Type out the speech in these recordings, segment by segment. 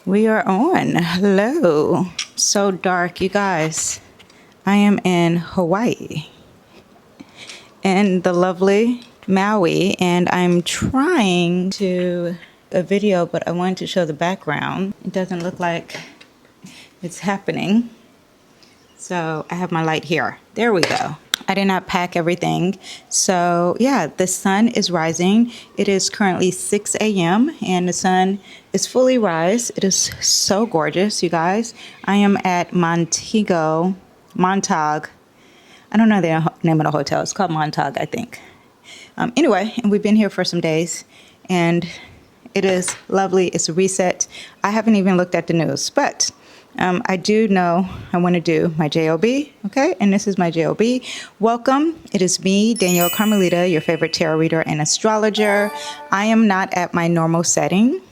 We are on. Hello. So dark, you guys. I am in Hawaii, in the lovely Maui, and I'm trying to a video, but I wanted to show the background. It doesn't look like it's happening. So I have my light here. There we go. I did not pack everything. So yeah, the sun is rising. It is currently 6 a.m. and the sun is fully rise. It is so gorgeous, you guys. I am at Montague. I don't know the name of the hotel. It's called Montague, I think. Anyway, and we've been here for some days and it is lovely. It's a reset. I haven't even looked at the news, but I do know I want to do my JOB, okay? And this is my JOB. Welcome. It is me, Danyell Carmelita, your favorite tarot reader and astrologer. I am not at my normal setting.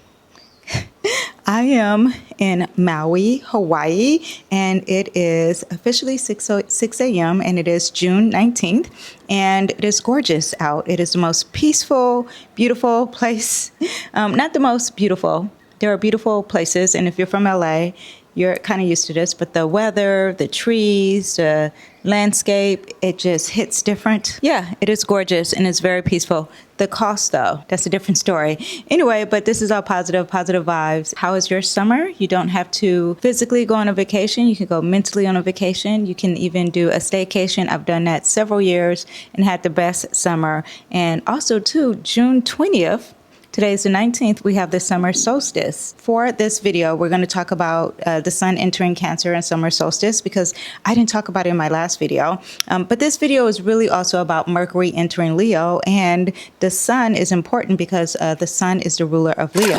I am in Maui, Hawaii, and it is officially 6 a.m. and it is June 19th, and it is gorgeous out. It is the most peaceful, beautiful place. Not the most beautiful. There are beautiful places, and if you're from LA, you're kind of used to this, but the weather, the trees, the landscape, it just hits different. Yeah, it is gorgeous and it's very peaceful. The cost though, that's a different story. Anyway, but this is all positive vibes. How is your summer? You don't have to physically go on a vacation. You can go mentally on a vacation. You can even do a staycation. I've done that several years and had the best summer. And also too, June 20th, today is the 19th, we have the summer solstice. For this video, we're going to talk about the sun entering Cancer and summer solstice because I didn't talk about it in my last video. But this video is really also about Mercury entering Leo, and the sun is important because the sun is the ruler of Leo.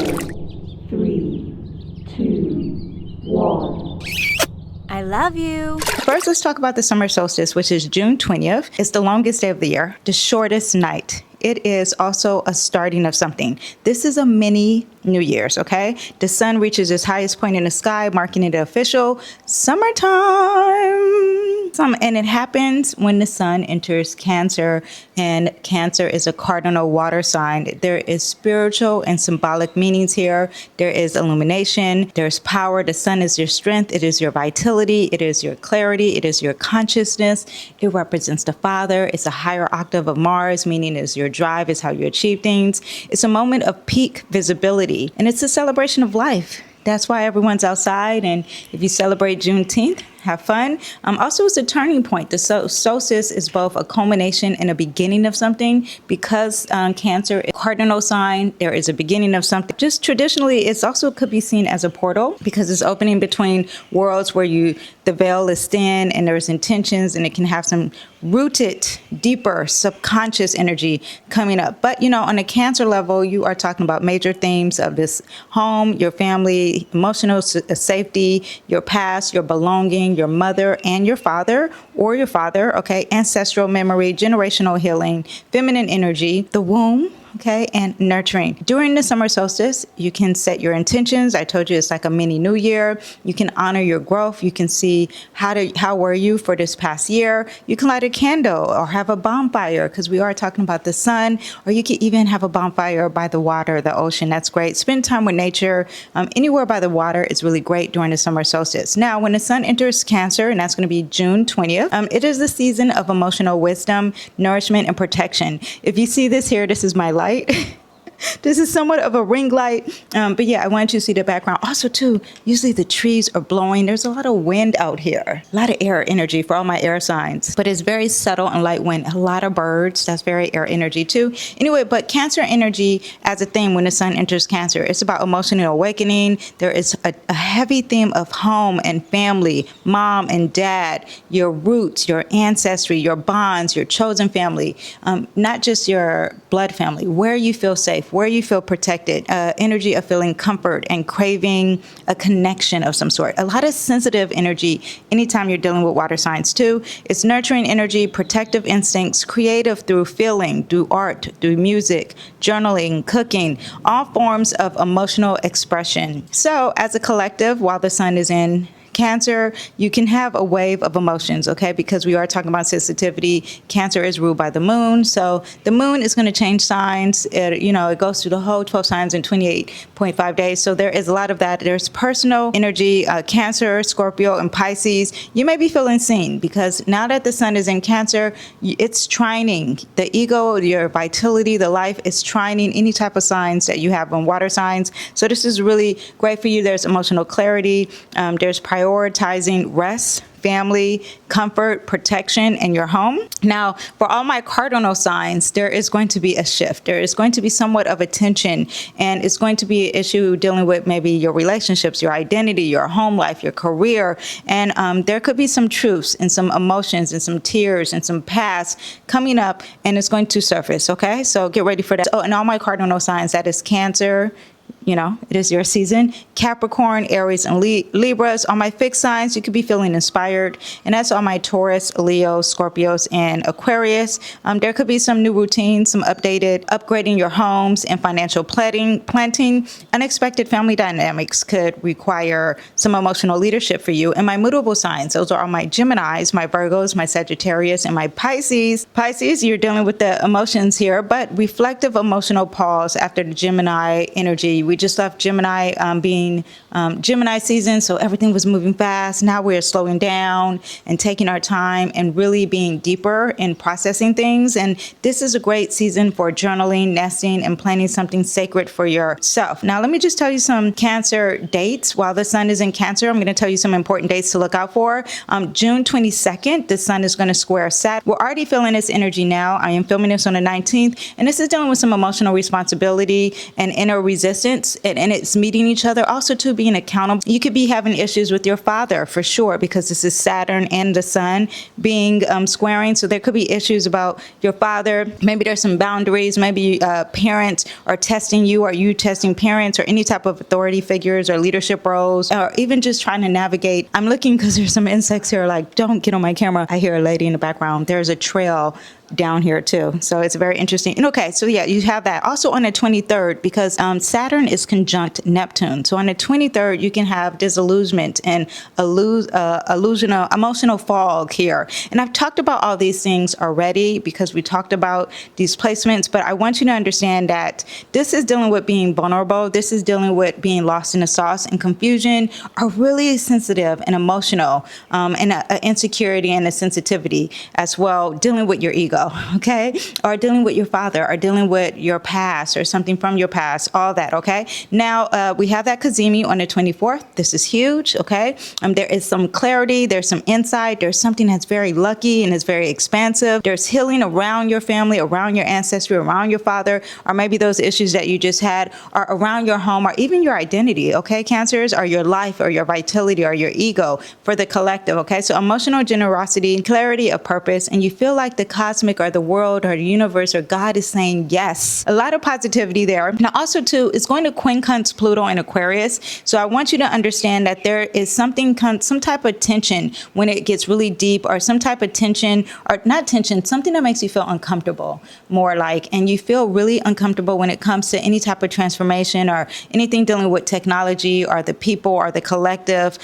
3, 2, 1. I love you. First, let's talk about the summer solstice, which is June 20th. It's the longest day of the year, the shortest night. It is also a starting of something. This is a mini New Year's, okay? The sun reaches its highest point in the sky, marking it official summertime. And it happens when the sun enters Cancer, and Cancer is a cardinal water sign. There is spiritual and symbolic meanings here. There is illumination, there's power. The sun is your strength, it is your vitality, it is your clarity, it is your consciousness. It represents the Father. It's a higher octave of Mars, meaning it's your drive, is how you achieve things. It's a moment of peak visibility, and it's a celebration of life. That's why everyone's outside, and if you celebrate Juneteenth, have fun. Also, it's a turning point. The solstice is both a culmination and a beginning of something. Because Cancer is a cardinal sign, there is a beginning of something. Just traditionally, it's also could be seen as a portal because it's opening between worlds where the veil is thin and there's intentions, and it can have some rooted, deeper, subconscious energy coming up. But, you know, on a Cancer level, you are talking about major themes of this home, your family, emotional safety, your past, your belonging, your mother and your father, or your father, okay, ancestral memory, generational healing, feminine energy, the womb, okay, and nurturing. During the summer solstice, you can set your intentions. I told you it's like a mini new year. You can honor your growth. You can see how were you for this past year. You can light a candle or have a bonfire because we are talking about the sun, or you can even have a bonfire by the water, the ocean. That's great. Spend time with nature. Anywhere by the water is really great during the summer solstice. Now, when the sun enters Cancer, and that's going to be June 20th, it is the season of emotional wisdom, nourishment, and protection. If you see this here, this is my light. This is somewhat of a ring light, but yeah, I want you to see the background. Also, too, usually the trees are blowing. There's a lot of wind out here, a lot of air energy for all my air signs, but it's very subtle and light wind. A lot of birds, that's very air energy too. Anyway, but Cancer energy as a theme when the sun enters Cancer, it's about emotional awakening. There is a heavy theme of home and family, mom and dad, your roots, your ancestry, your bonds, your chosen family, not just your blood family, where you feel safe, where you feel protected, energy of feeling comfort and craving a connection of some sort. A lot of sensitive energy anytime you're dealing with water signs too. It's nurturing energy, protective instincts, creative through feeling, through art, through music, journaling, cooking, all forms of emotional expression. So as a collective, while the sun is in Cancer, you can have a wave of emotions, okay? Because we are talking about sensitivity. Cancer is ruled by the moon. So the moon is going to change signs. It goes through the whole 12 signs in 28.5 days. So there is a lot of that. There's personal energy, Cancer, Scorpio, and Pisces. You may be feeling seen because now that the sun is in Cancer, it's trining the ego, your vitality, the life is trining any type of signs that you have on water signs. So this is really great for you. There's emotional clarity. There's prioritizing rest, family, comfort, protection in your home. Now, for all my cardinal signs, there is going to be a shift. There is going to be somewhat of a tension, and it's going to be an issue dealing with maybe your relationships, your identity, your home life, your career. And there could be some truths and some emotions and some tears and some past coming up, and it's going to surface, okay? So get ready for that. Oh, and all my cardinal signs, that is Cancer, it is your season. Capricorn, Aries, and Libras. On my fixed signs, you could be feeling inspired. And that's on my Taurus, Leo, Scorpios, and Aquarius. There could be some new routines, some upgrading your homes and financial planting. Unexpected family dynamics could require some emotional leadership for you. And my mutable signs, those are all my Geminis, my Virgos, my Sagittarius, and my Pisces. Pisces, you're dealing with the emotions here, but reflective emotional pause after the Gemini energy. We just left Gemini being Gemini season, so everything was moving fast. Now we're slowing down and taking our time and really being deeper in processing things. And this is a great season for journaling, nesting, and planning something sacred for yourself. Now, let me just tell you some Cancer dates. While the sun is in Cancer, I'm going to tell you some important dates to look out for. June 22nd, the sun is going to square Saturn. We're already feeling this energy now. I am filming this on the 19th, and this is dealing with some emotional responsibility and inner resistance. And it's meeting each other. Also, to being accountable. You could be having issues with your father for sure, because this is Saturn and the sun being squaring. So there could be issues about your father. Maybe there's some boundaries. Maybe parents are testing you, or you testing parents, or any type of authority figures or leadership roles, or even just trying to navigate. I'm looking because there's some insects here. Like, don't get on my camera. I hear a lady in the background. There's a trail down here too. So it's very interesting. And okay, so yeah, you have that. Also on the 23rd, because Saturn is conjunct Neptune. So on the 23rd, you can have disillusionment and emotional fog here. And I've talked about all these things already because we talked about these placements, but I want you to understand that this is dealing with being vulnerable. This is dealing with being lost in the sauce, and confusion are really sensitive and emotional, and insecurity and a sensitivity as well, dealing with your ego. Okay, or dealing with your father, or dealing with your past, or something from your past, all that. Okay, now we have that Kazemi on the 24th. This is huge. Okay, there is some clarity, there's some insight, there's something that's very lucky and is very expansive. There's healing around your family, around your ancestry, around your father, or maybe those issues that you just had are around your home, or even your identity. Okay, Cancers, or your life, or your vitality, or your ego for the collective. Okay, so emotional generosity, clarity of purpose, and you feel like the cosmic or the world or the universe or God is saying yes. A lot of positivity there. Now also too, it's going to quincunx Pluto in Aquarius. So I want you to understand that there is some type of tension when it gets really deep, or some type of tension, or not tension, something that makes you feel uncomfortable, more like, and you feel really uncomfortable when it comes to any type of transformation or anything dealing with technology or the people or the collective,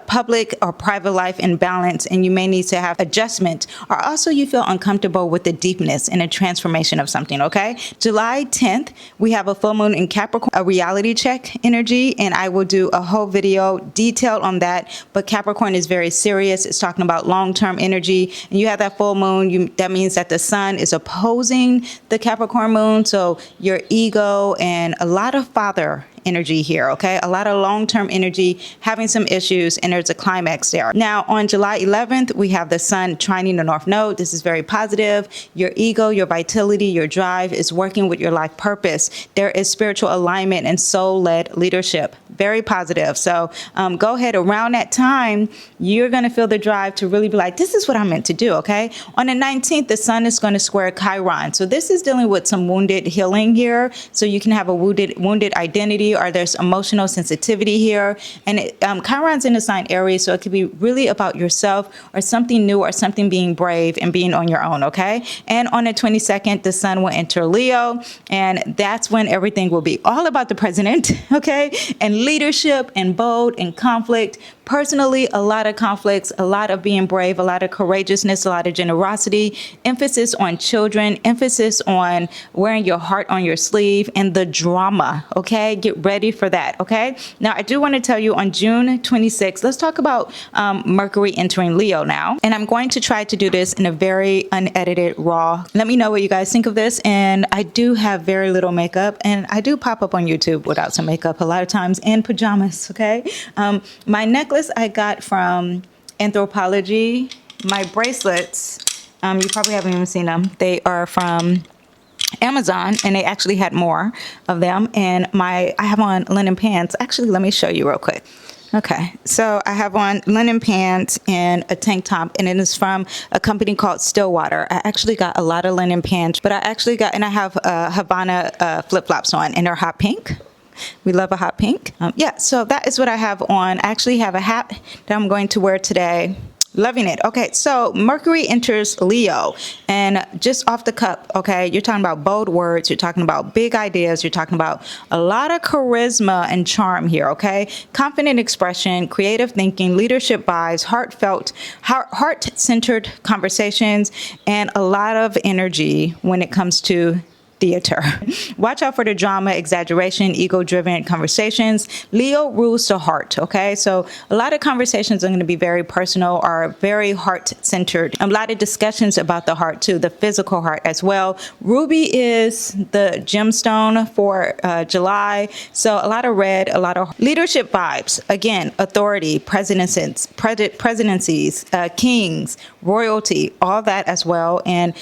public or private life in balance, and you may need to have adjustment, or also you feel uncomfortable with the deepness and a transformation of something. Okay, July 10th, we have a full moon in Capricorn, a reality check energy, and I will do a whole video detailed on that. But Capricorn is very serious. It's talking about long-term energy, and you have that full moon. That means that the sun is opposing the Capricorn moon, so your ego and a lot of father energy here, okay? A lot of long-term energy, having some issues, and there's a climax there. Now, on July 11th, we have the sun trining the North Node. This is very positive. Your ego, your vitality, your drive is working with your life purpose. There is spiritual alignment and soul-led leadership. Very positive. So go ahead. Around that time, you're going to feel the drive to really be like, this is what I'm meant to do, okay? On the 19th, the sun is going to square Chiron. So this is dealing with some wounded healing here. So you can have a wounded identity, or there's emotional sensitivity here. And Chiron's in the sign Aries, so it could be really about yourself, or something new, or something being brave and being on your own, okay? And on the 22nd, the sun will enter Leo, and that's when everything will be all about the president, okay? And leadership, and bold, and conflict, Personally, a lot of conflicts, a lot of being brave, a lot of courageousness, a lot of generosity, emphasis on children, emphasis on wearing your heart on your sleeve, and the drama, okay? Get ready for that, okay? Now, I do want to tell you on June 26th, let's talk about Mercury entering Leo now. And I'm going to try to do this in a very unedited, raw. Let me know what you guys think of this. And I do have very little makeup, and I do pop up on YouTube without some makeup a lot of times in pajamas, okay? My necklace I got from Anthropology. My bracelets, you probably haven't even seen them. They are from Amazon, and they actually had more of them. And I have on linen pants. Actually, let me show you real quick. Okay, so I have on linen pants and a tank top, and it is from a company called Stillwater. I actually got a lot of linen pants, but and I have Havana flip-flops on, and they're hot pink. We love a hot pink. Yeah, so that is what I have on. I actually have a hat that I'm going to wear today. Loving it. Okay, so Mercury enters Leo, and just off the cup, okay, you're talking about bold words, you're talking about big ideas, you're talking about a lot of charisma and charm here, okay? Confident expression, creative thinking, leadership vibes, heart-centered conversations, and a lot of energy when it comes to theater. Watch out for the drama, exaggeration, ego-driven conversations. Leo rules the heart, okay? So a lot of conversations are going to be very personal or very heart-centered. A lot of discussions about the heart too, the physical heart as well. Ruby is the gemstone for July. So a lot of red, a lot of leadership vibes. Again, authority, presidencies, kings, royalty, all that as well. And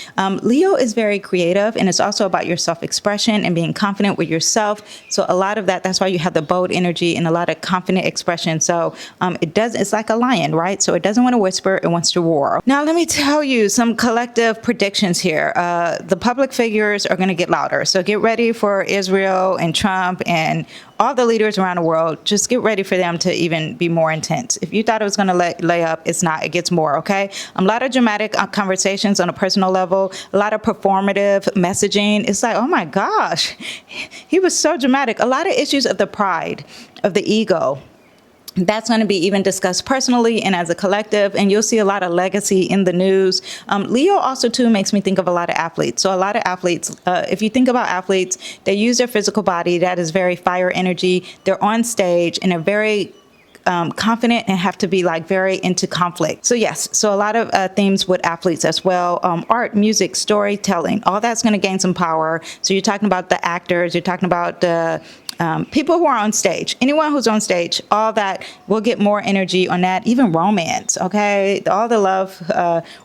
Leo is very creative, and it's also about your self-expression and being confident with yourself. So a lot of that's why you have the bold energy and a lot of confident expression. So it's like a lion, right? So it doesn't want to whisper, it wants to roar. Now, let me tell you some collective predictions here. The public figures are going to get louder. So get ready for Israel and Trump and all the leaders around the world. Just get ready for them to even be more intense. If you thought it was going to lay up, it's not. It gets more, okay? A lot of dramatic conversations on a personal level, a lot of performative messaging. It's like, oh my gosh, he was so dramatic. A lot of issues of the pride, of the ego. That's going to be even discussed personally and as a collective, and you'll see a lot of legacy in the news. Leo also too makes me think of a lot of athletes. So a lot of athletes, if you think about athletes, they use their physical body. That is very fire energy. They're on stage and they're very confident and have to be like very into conflict. So yes, so a lot of themes with athletes as well. Art, music, storytelling, all that's going to gain some power. So you're talking about the actors, you're talking about the people who are on stage, anyone who's on stage, all that will get more energy on that, even romance, okay? All the love,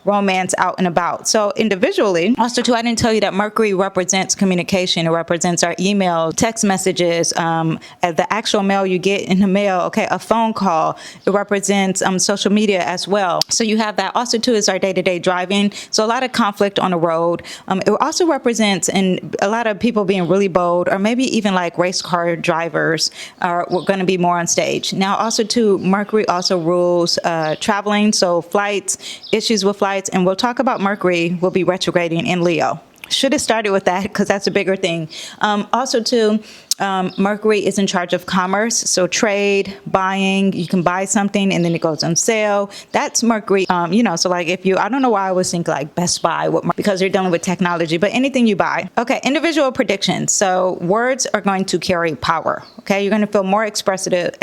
romance out and about. So individually, also too, I didn't tell you that Mercury represents communication. It represents our email, text messages, the actual mail you get in the mail, okay? A phone call. It represents social media as well. So you have that. Also too is our day-to-day driving. So a lot of conflict on the road. It also represents and a lot of people being really bold, or maybe even like race car drivers are going to be more on stage. Now also too, Mercury also rules traveling, so flights, issues with flights, and we'll talk about Mercury will be retrograding in Leo. Should have started with that because that's a bigger thing. Also too, Mercury is in charge of commerce, so trade, buying. You can buy something and then it goes on sale. That's Mercury. So like if I don't know why I always think like Best Buy because you're dealing with technology, but anything you buy. Okay, individual predictions. So words are going to carry power. Okay, you're going to feel more expressive.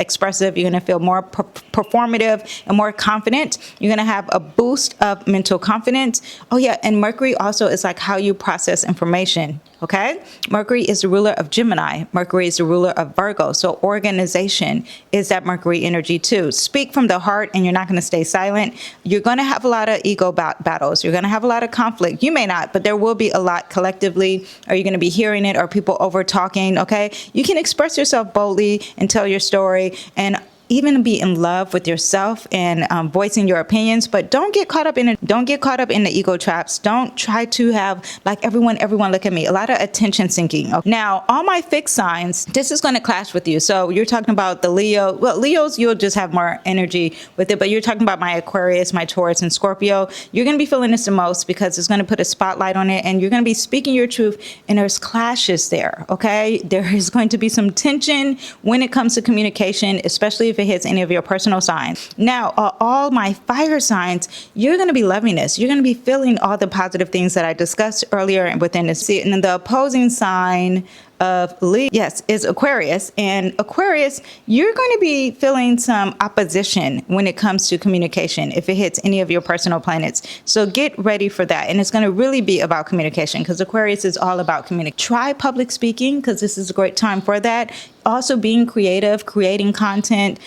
You're going to feel more performative and more confident. You're going to have a boost of mental confidence. Oh yeah, and Mercury also is like how you process information. Okay, Mercury is the ruler of Gemini. Mercury is the ruler of Virgo. So organization is that Mercury energy too. Speak from the heart and you're not going to stay silent. You're going to have a lot of ego battles. You're going to have a lot of conflict. You may not, but there will be a lot collectively. Are you going to be hearing it? Or people over talking? Okay, you can express yourself boldly and tell your story and even be in love with yourself and voicing your opinions, but don't get caught up in the ego traps. Don't try to have like everyone look at me. A lot of attention sinking. Okay. Now, all my fixed signs, this is going to clash with you. So you're talking about the Leo. Well, Leos, you'll just have more energy with it, but you're talking about my Aquarius, my Taurus, and Scorpio. You're going to be feeling this the most because it's going to put a spotlight on it, and you're going to be speaking your truth, and there's clashes there. Okay, there is going to be some tension when it comes to communication, especially if it hits any of your personal signs. Now, all my fire signs, you're going to be loving this. You're going to be feeling all the positive things that I discussed earlier within this. And then the opposing sign of Leo, yes, is Aquarius. And Aquarius, you're going to be feeling some opposition when it comes to communication if it hits any of your personal planets. So get ready for that. And it's going to really be about communication, because Aquarius is all about communication. Try public speaking, because this is a great time for that. Also being creative, creating content,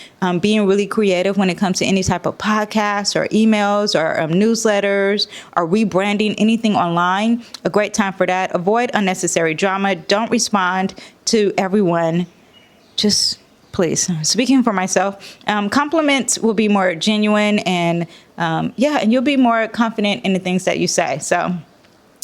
being really creative when it comes to any type of podcasts or emails or newsletters or rebranding anything online. A great time for that. Avoid unnecessary drama. Don't respond to everyone. Just please, speaking for myself, compliments will be more genuine, and and you'll be more confident in the things that you say. So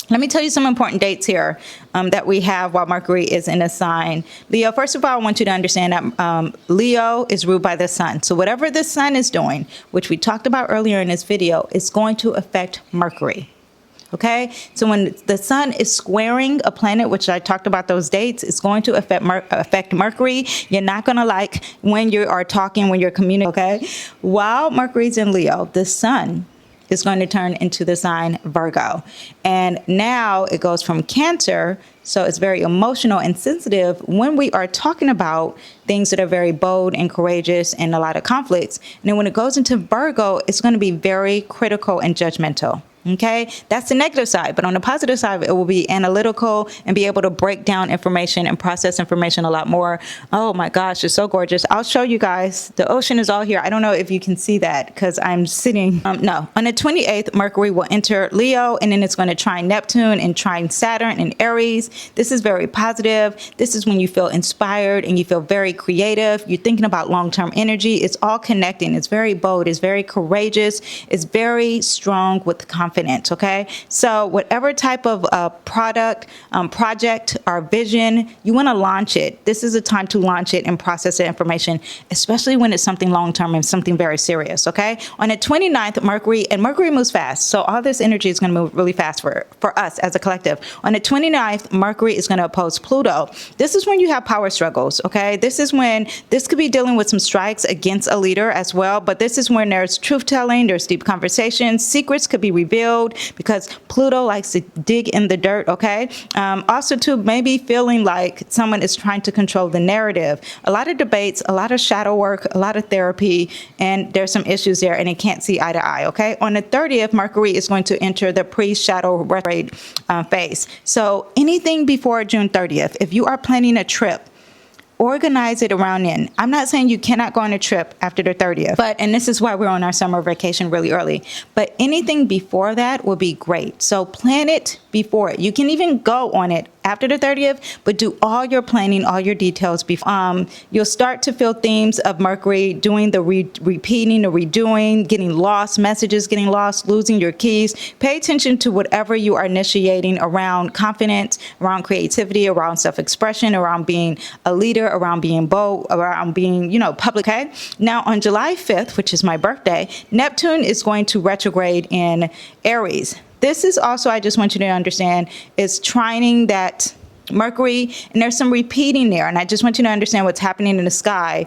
let me tell you some important dates here that we have while Mercury is in a sign Leo. First of all, I want you to understand that Leo is ruled by the sun. So whatever the sun is doing, which we talked about earlier in this video, is going to affect Mercury. Okay, so when the sun is squaring a planet, which I talked about those dates, it's going to affect Mercury. You're not going to like when you are talking, when you're communicating. Okay, while Mercury's in Leo, the sun is going to turn into the sign Virgo. And now it goes from Cancer, so it's very emotional and sensitive when we are talking about things that are very bold and courageous and a lot of conflicts. And then when it goes into Virgo, it's going to be very critical and judgmental. Okay, that's the negative side. But on the positive side, it will be analytical and be able to break down information and process information a lot more. Oh my gosh, it's so gorgeous. I'll show you guys. The ocean is all here. I don't know if you can see that because I'm sitting. No, on the 28th, Mercury will enter Leo, and then it's going to trine Neptune and trine Saturn and Aries. This is very positive. This is when you feel inspired and you feel very creative. You're thinking about long-term energy. It's all connecting. It's very bold. It's very courageous. It's very strong with confidence. Okay, so whatever type of product, project, or vision you want to launch it, this is a time to launch it and process the information, especially when it's something long-term and something very serious. Okay, on the 29th, Mercury moves fast, so all this energy is going to move really fast for us as a collective. On the 29th, Mercury is going to oppose Pluto. This is when you have power struggles. Okay, this is when this could be dealing with some strikes against a leader as well, but this is when there's truth-telling, there's deep conversations, secrets could be revealed, because Pluto likes to dig in the dirt. Okay, also too, maybe feeling like someone is trying to control the narrative. A lot of debates, a lot of shadow work, a lot of therapy, and there's some issues there, and it can't see eye to eye. Okay, on the 30th, Mercury is going to enter the pre-shadow retrograde phase. So anything before June 30th, if you are planning a trip, organize it around in. I'm not saying you cannot go on a trip after the 30th, and this is why we're on our summer vacation really early, but anything before that will be great. So plan it before it. You can even go on it after the 30th, but do all your planning, all your details before. You'll start to feel themes of Mercury doing the repeating, the redoing, getting lost, messages getting lost, losing your keys. Pay attention to whatever you are initiating around confidence, around creativity, around self-expression, around being a leader, around being bold, around being, public. Okay. Now on July 5th, which is my birthday, Neptune is going to retrograde in Aries. This is also, I just want you to understand, is trining that Mercury, and there's some repeating there. And I just want you to understand what's happening in the sky,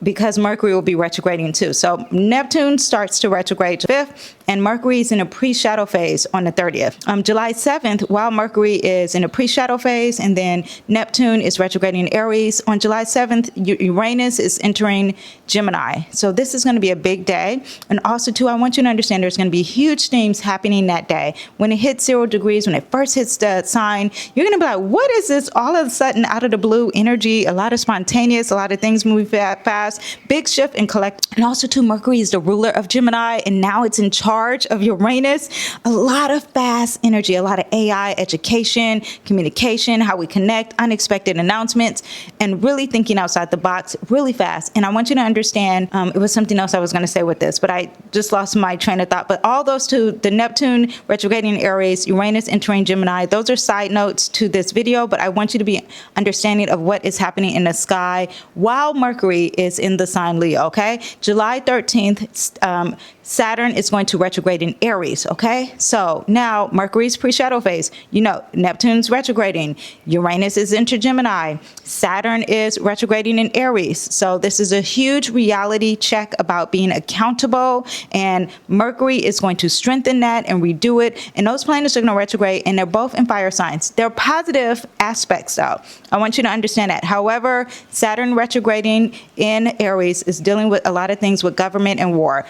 because Mercury will be retrograding too. So Neptune starts to retrograde July 5th, and Mercury is in a pre-shadow phase on the 30th. July 7th, while Mercury is in a pre-shadow phase, and then Neptune is retrograding in Aries, on July 7th, Uranus is entering Gemini. So this is going to be a big day. And also too, I want you to understand there's going to be huge themes happening that day. When it hits 0 degrees, when it first hits the sign, you're going to be like, what is this all of a sudden out of the blue energy? A lot of spontaneous, a lot of things moving fast, big shift in collect. And also too, Mercury is the ruler of Gemini, and now it's in charge of Uranus. A lot of fast energy, a lot of AI, education, communication, how we connect, unexpected announcements, and really thinking outside the box really fast. And I want you to understand, it was something else I was going to say with this, but I just lost my train of thought. But all those two, the Neptune retrograding in Aries, Uranus entering Gemini, those are side notes to this video, but I want you to be understanding of what is happening in the sky while Mercury is in the sign Leo. Okay, July 13th, Saturn is going to retrograde in Aries, okay? So now Mercury's pre-shadow phase. You know, Neptune's retrograding. Uranus is into Gemini. Saturn is retrograding in Aries. So this is a huge reality check about being accountable, and Mercury is going to strengthen that and redo it. And those planets are going to retrograde, and they're both in fire signs. They're positive aspects, though. I want you to understand that. However, Saturn retrograding in Aries is dealing with a lot of things with government and war.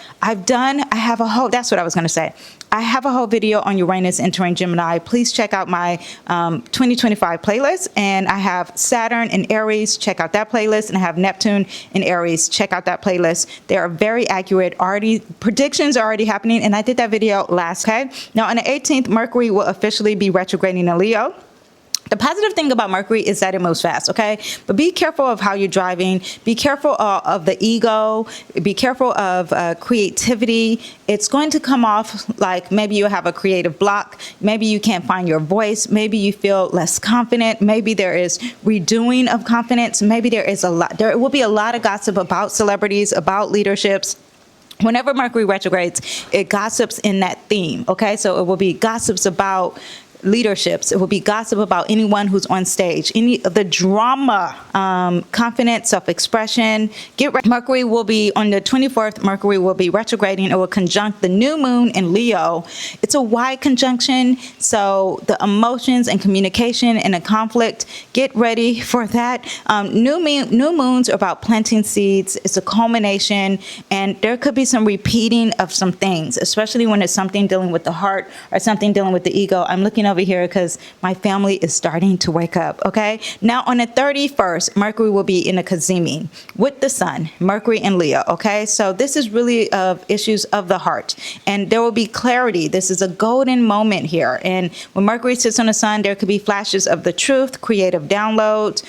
That's what I was going to say. I have a whole video on Uranus entering Gemini. Please check out my 2025 playlist. And I have Saturn in Aries. Check out that playlist. And I have Neptune in Aries. Check out that playlist. They are very accurate. Predictions are already happening. And I did that video last, okay? Now, on the 18th, Mercury will officially be retrograding in Leo. The positive thing about Mercury is that it moves fast, okay? But be careful of how you're driving. Be careful of the ego. Be careful of creativity. It's going to come off like maybe you have a creative block. Maybe you can't find your voice. Maybe you feel less confident. Maybe there is redoing of confidence. Maybe there will be a lot of gossip about celebrities, about leaderships. Whenever Mercury retrogrades, it gossips in that theme, okay? So it will be gossips about leaderships. It will be gossip about anyone who's on stage, any of the drama, confidence, self-expression. Mercury will be on the 24th. Mercury will be retrograding. It will conjunct the new moon in Leo. It's a wide conjunction, so the emotions and communication and a conflict, get ready for that. New moons are about planting seeds. It's a culmination, and there could be some repeating of some things, especially when it's something dealing with the heart or something dealing with the ego. I'm looking over here because my family is starting to wake up, okay? Now, on the 31st, Mercury will be in a cazimi with the sun, Mercury and Leo, okay? So this is really of issues of the heart, and there will be clarity. This is a golden moment here, and when Mercury sits on the sun, there could be flashes of the truth, creative downloads.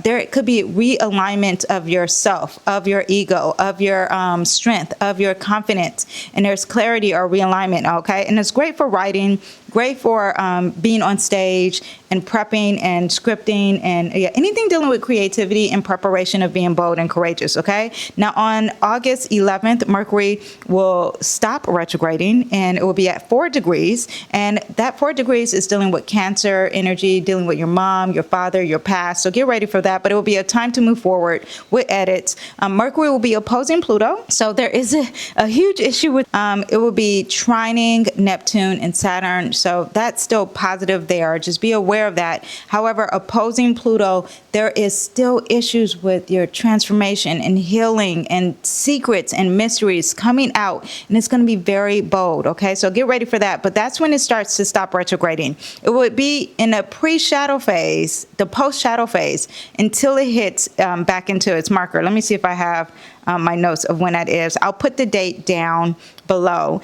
There could be realignment of yourself, of your ego, of your strength, of your confidence, and there's clarity or realignment, okay? And it's great for writing, great for being on stage and prepping and scripting and anything dealing with creativity and preparation of being bold and courageous, okay? Now, on August 11th, Mercury will stop retrograding, and it will be at 4 degrees. And that 4 degrees is dealing with Cancer energy, dealing with your mom, your father, your past. So get ready for that. But it will be a time to move forward with edits. Mercury will be opposing Pluto. So there is a huge issue with it will be trining Neptune and Saturn. So that's still positive there. Just be aware of that. However, opposing Pluto, there is still issues with your transformation and healing and secrets and mysteries coming out, and it's going to be very bold, okay? So get ready for that. But that's when it starts to stop retrograding. It would be in a pre-shadow phase, the post-shadow phase, until it hits back into its marker. Let me see if I have my notes of when that is. I'll put the date down below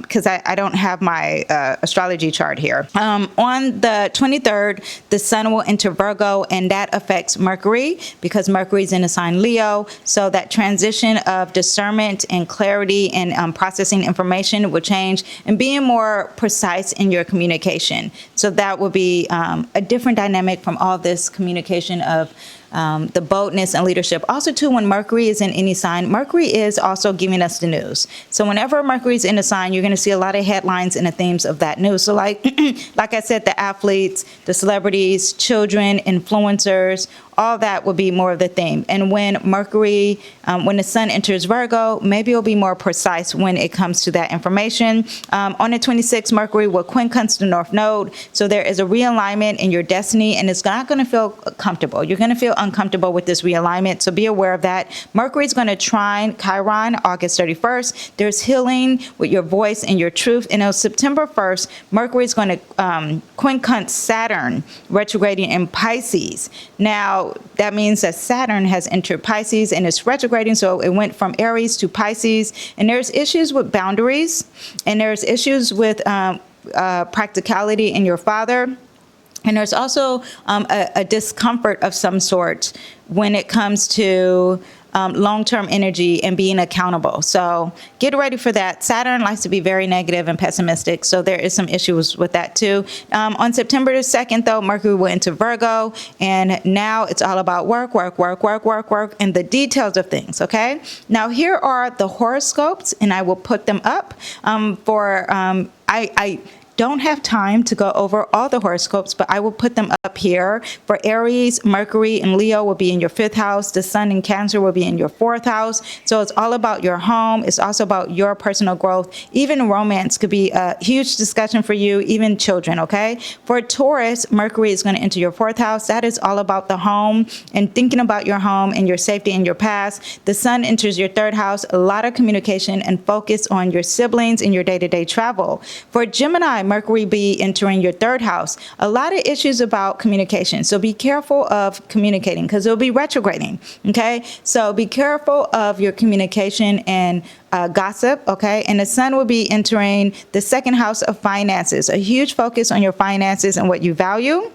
because I don't have my astrology chart here. On the 23rd, the sun will enter Virgo, and that affects Mercury because Mercury is in the sign Leo. So that transition of discernment and clarity and processing information will change and being more precise in your communication. So that will be a different dynamic from all this communication of the boldness and leadership. Also, too, when Mercury is in any sign, Mercury is also giving us the news. So whenever Mercury is in a sign, you're going to see a lot of headlines and the themes of that news. So like I said, the athletes, the celebrities, children, influencers, all that will be more of the theme. And when Mercury, when the sun enters Virgo, maybe it'll be more precise when it comes to that information. On the 26th, Mercury will quincunx the North Node. So there is a realignment in your destiny, and it's not going to feel comfortable. You're going to feel uncomfortable with this realignment. So be aware of that. Mercury is going to trine Chiron August 31st. There's healing with your voice and your truth. And on September 1st, Mercury is going to quincunx Saturn retrograding in Pisces. Now, that means that Saturn has entered Pisces and it's retrograding. So it went from Aries to Pisces. And there's issues with boundaries, and there's issues with practicality in your father. And there's also a discomfort of some sort when it comes to long-term energy and being accountable. So get ready for that. Saturn likes to be very negative and pessimistic, so there is some issues with that too. On September the 2nd, though, Mercury will enter Virgo, and now it's all about work, and the details of things, okay? Now, here are the horoscopes, and I will put them up I don't have time to go over all the horoscopes, but I will put them up here. For Aries, Mercury and Leo will be in your 5th house. The Sun in Cancer will be in your 4th house. So it's all about your home. It's also about your personal growth. Even romance could be a huge discussion for you, even children, okay? For Taurus, Mercury is going to enter your 4th house. That is all about the home and thinking about your home and your safety and your past. The Sun enters your 3rd house. A lot of communication and focus on your siblings and your day-to-day travel. For Gemini, Mercury be entering your 3rd house. A lot of issues about communication. So be careful of communicating because it'll be retrograding. Okay. So be careful of your communication and gossip. Okay. And the Sun will be entering the 2nd house of finances. A huge focus on your finances and what you value.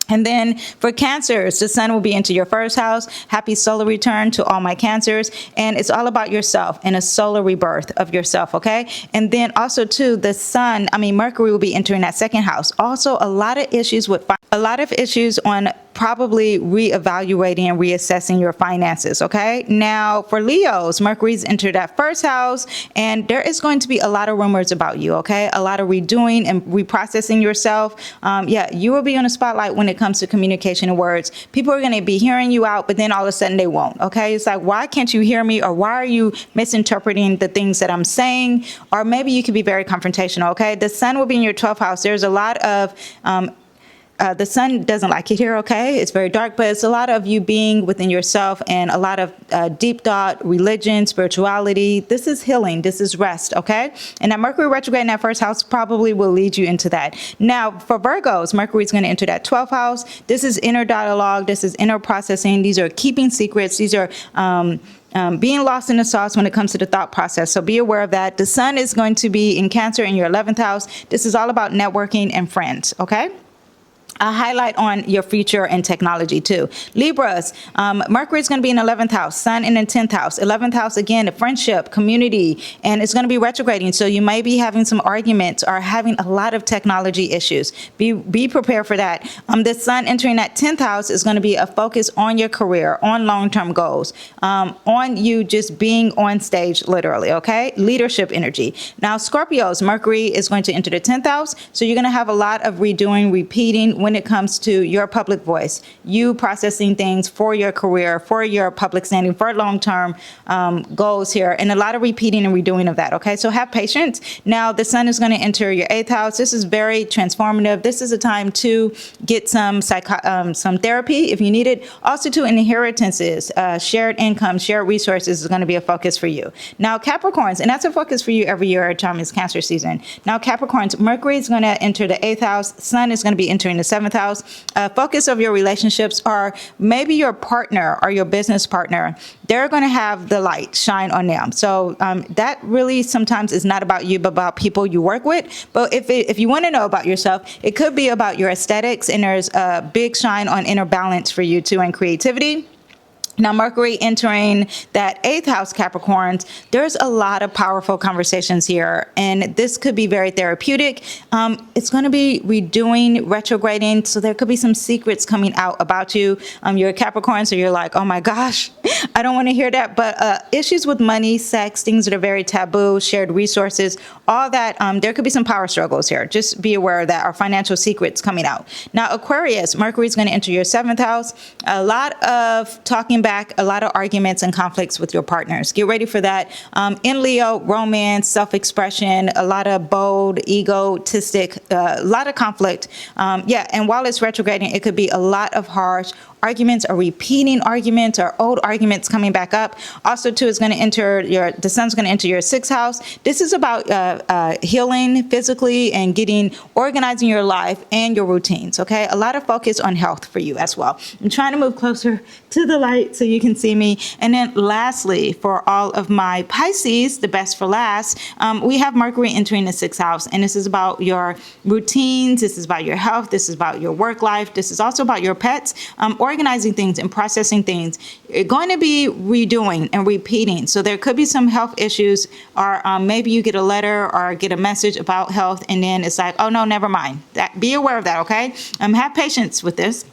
And then for Cancers, the Sun will be into your 1st house. Happy solar return to all my Cancers. And it's all about yourself and a solar rebirth of yourself, okay? And then also too, Mercury will be entering that 2nd house. Also, a lot of issues on probably reevaluating and reassessing your finances, okay? Now, for Leos, Mercury's entered that 1st house, and there is going to be a lot of rumors about you, okay? A lot of redoing and reprocessing yourself. You will be on the spotlight when it comes to communication and words. People are going to be hearing you out, but then all of a sudden they won't, okay? It's like, why can't you hear me? Or why are you misinterpreting the things that I'm saying? Or maybe you could be very confrontational, okay? The Sun will be in your 12th house. There's a lot of the Sun doesn't like it here, okay? It's very dark, but it's a lot of you being within yourself and a lot of deep thought, religion, spirituality. This is healing. This is rest, okay? And that Mercury retrograde in that 1st house probably will lead you into that. Now, for Virgos, Mercury is going to enter that 12th house. This is inner dialogue. This is inner processing. These are keeping secrets. These are being lost in the sauce when it comes to the thought process. So be aware of that. The Sun is going to be in Cancer in your 11th house. This is all about networking and friends, okay? A highlight on your future and technology too. Libras, Mercury is going to be in 11th house, Sun in the 10th house. 11th house, again, the friendship, community, and it's going to be retrograding. So you may be having some arguments or having a lot of technology issues. Be prepared for that. The Sun entering that 10th house is going to be a focus on your career, on long-term goals, on you just being on stage, literally, okay? Leadership energy. Now, Scorpios, Mercury is going to enter the 10th house. So you're going to have a lot of redoing, repeating when it comes to your public voice, you processing things for your career, for your public standing, for long-term goals here, and a lot of repeating and redoing of that, okay? So have patience. Now, the Sun is going to enter your 8th house. This is very transformative. This is a time to get some therapy if you need it. Also, to inheritances, shared income, shared resources is going to be a focus for you. Now, Capricorns, and that's a focus for you every year at time is Cancer season. Now, Capricorns, Mercury is going to enter the 8th house. Sun is going to be entering the 7th house. Focus of your relationships are maybe your partner or your business partner. They're going to have the light shine on them. So that really sometimes is not about you, but about people you work with. But if you want to know about yourself, it could be about your aesthetics, and there's a big shine on inner balance for you too, and creativity. Now, Mercury entering that 8th house, Capricorns, there's a lot of powerful conversations here, and this could be very therapeutic. It's going to be redoing, retrograding, so there could be some secrets coming out about you. You're a Capricorn, so you're like, oh my gosh, I don't want to hear that. But issues with money, sex, things that are very taboo, shared resources, all that, there could be some power struggles here. Just be aware of that, or financial secrets coming out. Now, Aquarius, Mercury is going to enter your 7th house. A lot of talking back, a lot of arguments and conflicts with your partners. Get ready for that. In Leo, romance, self-expression, a lot of bold, egotistic, a lot of conflict. And while it's retrograding, it could be a lot of harsh arguments or repeating arguments or old arguments coming back up. Also, too, is going to enter the Sun's going to enter your 6th house. This is about healing physically and organizing your life and your routines. Okay, a lot of focus on health for you as well. I'm trying to move closer to the light so you can see me. And then lastly, for all of my Pisces, the best for last, we have Mercury entering the 6th house, and this is about your routines. This is about your health. This is about your work life. This is also about your pets, or organizing things and processing things. You're going to be redoing and repeating. So there could be some health issues, or maybe you get a letter or get a message about health, and then it's like, oh no, never mind. Be aware of that, okay? Have patience with this.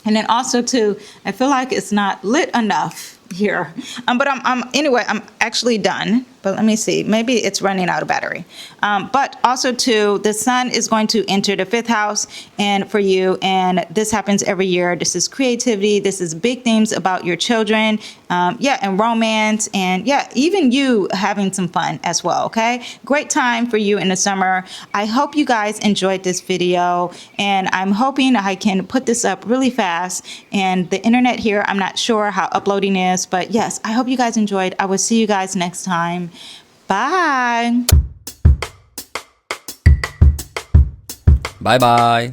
And then also too, I feel like it's not lit enough here. But anyway, I'm actually done. But let me see, maybe it's running out of battery. But also too, the sun is going to enter the 5th house and for you, and this happens every year. This is creativity. This is big themes about your children, and romance, and even you having some fun as well, okay? Great time for you in the summer. I hope you guys enjoyed this video, and I'm hoping I can put this up really fast. And the internet here, I'm not sure how uploading is, but yes, I hope you guys enjoyed. I will see you guys next time. Bye. Bye bye.